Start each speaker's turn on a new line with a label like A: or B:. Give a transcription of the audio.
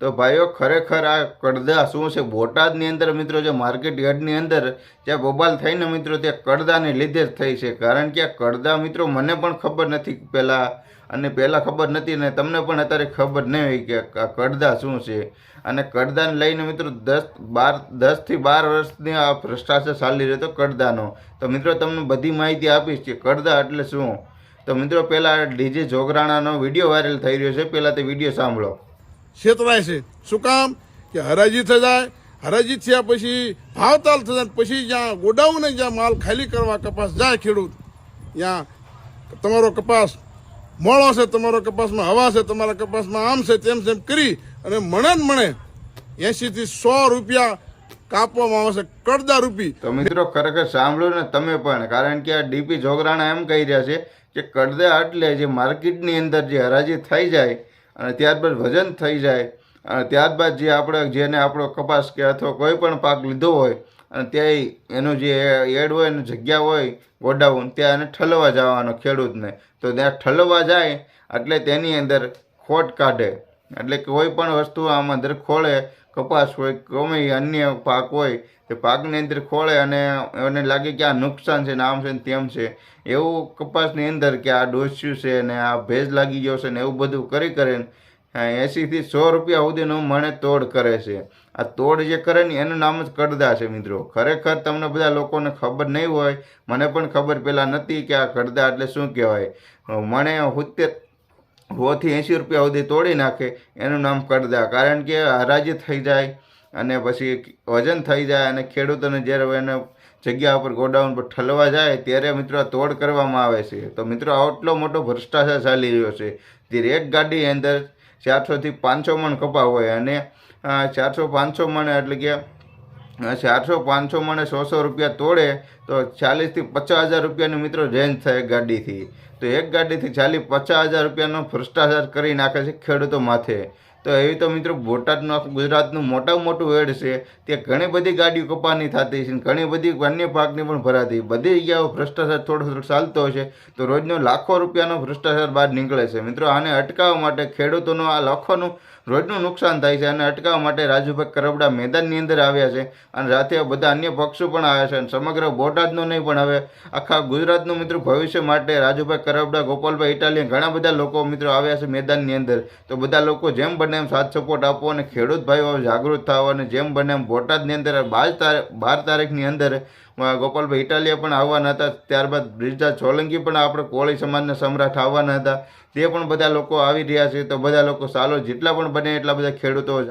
A: તો ભાઈઓ ખરેખર આ કડદા શું છે? બોટાદની અંદર મિત્રો જે માર્કેટ યાર્ડની અંદર જ્યાં બબાલ થઈને મિત્રો તે કડદાને લીધે જ થઈ છે. કારણ કે આ કડદા મિત્રો મને પણ ખબર નથી પહેલાં ખબર નથી ને તમને પણ અત્યારે ખબર નહીં હોય કે આ કડદા શું છે. અને કડદાને લઈને મિત્રો 10 થી 12 વર્ષની આ ભ્રષ્ટાચાર ચાલી રહ્યો હતો કડદાનો. તો મિત્રો તમને બધી માહિતી આપીશ કે કડદા એટલે શું. તો મિત્રો પહેલાં ડીજે જોગરાણાનો વિડીયો વાયરલ થઈ રહ્યો છે, પહેલાં તે વિડીયો સાંભળો.
B: છેતરાય છે. શું કામ? કે હરાજી થઈ જાય, હરાજી થયા પછી ભાવતાલ થઈ જાય, પછી જ્યાં ગોડાઉને જ્યાં માલ ખાલી કરવા કપાસ જાય ખેડૂત, ત્યાં તમારો કપાસ મોળો છે, તમારો કપાસમાં હવા છે, તમારા કપાસમાં આમ છે તેમ કરી અને મણે 80 થી 100 રૂપિયા કાપવામાં આવે છે, કડદા રૂપી.
A: તો મિત્રો ખરેખર સાંભળ્યું ને તમે પણ, કારણ કે આ ડીપી જોગરાણા એમ કહી રહ્યા છે કે કડદા એટલે જે માર્કેટની અંદર જે હરાજી થઈ જાય અને ત્યારબાદ વજન થઈ જાય અને ત્યારબાદ જેને આપણો કપાસ કે અથવા કોઈ પણ પાક લીધો હોય અને ત્યાં એનું જે એડ હોય એની જગ્યા હોય ગોડાઉન, ત્યાં એને ઠલવા જવાનો ખેડૂતને. તો ત્યાં ઠલવા જાય એટલે તેની અંદર ખોટ કાઢે, એટલે કોઈ પણ વસ્તુ આમાં અંદર ખોળે, કપાસ હોય ગમે અન્ય પાક હોય તે પાકની અંદર ખોળે અને એને લાગે કે આ નુકસાન છે ને આમ છે ને તેમ છે, એવું કપાસની અંદર કે આ ડોસ્યું છે ને આ ભેજ લાગી ગયો છે ને એવું બધું કરીને 80 થી 100 રૂપિયા સુધીનું મને તોડ કરે છે. આ તોડ જે કરે ને એનું નામ જ કડદા છે મિત્રો. ખરેખર તમને બધા લોકોને ખબર નહીં હોય, મને પણ ખબર પહેલાં નથી કે આ કડદા એટલે શું કહેવાય. મને 70 થી 80 રૂપિયા સુધી તોડી નાખે એનું નામ કડદા. કારણ કે હરાજી થઈ જાય અને પછી વજન થઈ જાય અને ખેડૂતોને જ્યારે એને જગ્યા ઉપર ગોડાઉન પર ઠલવા જાય ત્યારે મિત્રો આ તોડ કરવામાં આવે છે. તો મિત્રો આટલો મોટો ભ્રષ્ટાચાર ચાલી રહ્યો છે. જે એક ગાડી અંદર 400 થી 500 મણ કપા હોય અને 400-500 મણ એટલે કે 400-500 મણે 100 રૂપિયા તોડે તો 40 થી 50 હજાર રૂપિયાની મિત્રો રેન્જ થાય એક ગાડીથી. તો એક ગાડીથી 40-50 હજાર રૂપિયાનો ભ્રષ્ટાચાર કરી નાખે છે ખેડૂતો માથે. તો એવી તો મિત્રો બોટાદનું ગુજરાતનું મોટામાં મોટું વેડ છે. ત્યાં ઘણી બધી ગાડીઓ કપાની થતી છે, ઘણી બધી અન્ય પાકની પણ ભરાતી. બધી જગ્યાઓ ભ્રષ્ટાચાર થોડો ચાલતો છે. તો રોજનો લાખો રૂપિયાનો ભ્રષ્ટાચાર બહાર નીકળે છે. મિત્રો આને અટકાવવા માટે ખેડૂતોનું આ લાખોનું રોજનું નુકસાન થાય છે. અને અટકાવવા માટે રાજુભાઈ કરબડા મેદાનની અંદર આવ્યા છે અને સાથે બધા અન્ય પક્ષો પણ આવ્યા છે. અને સમગ્ર બોટાદનું નહીં પણ હવે આખા ગુજરાતનું મિત્રો ભવિષ્ય માટે રાજુભાઈ કરબડા, ગોપાલભાઈ ઇટાલિયન ઘણા બધા લોકો મિત્રો આવ્યા છે મેદાનની અંદર. તો બધા લોકો જેમ બને એમ સાથ સપોર્ટ આપો અને ખેડૂત ભાઈઓ જાગૃત થાવ અને જેમ બને એમ બોટાદની અંદર 12 તારીખની અંદર ગોપાલભાઈ ઇટાલિયા પણ આવવાના હતા. ત્યારબાદ બ્રિજરાજ સોલંકી પણ આપણે કોળી સમાજના સમ્રાટ આવવાના હતા. તે પણ બધા લોકો આવી રહ્યા છે. તો બધા લોકો ચાલો જેટલા પણ બને એટલા બધા ખેડૂતો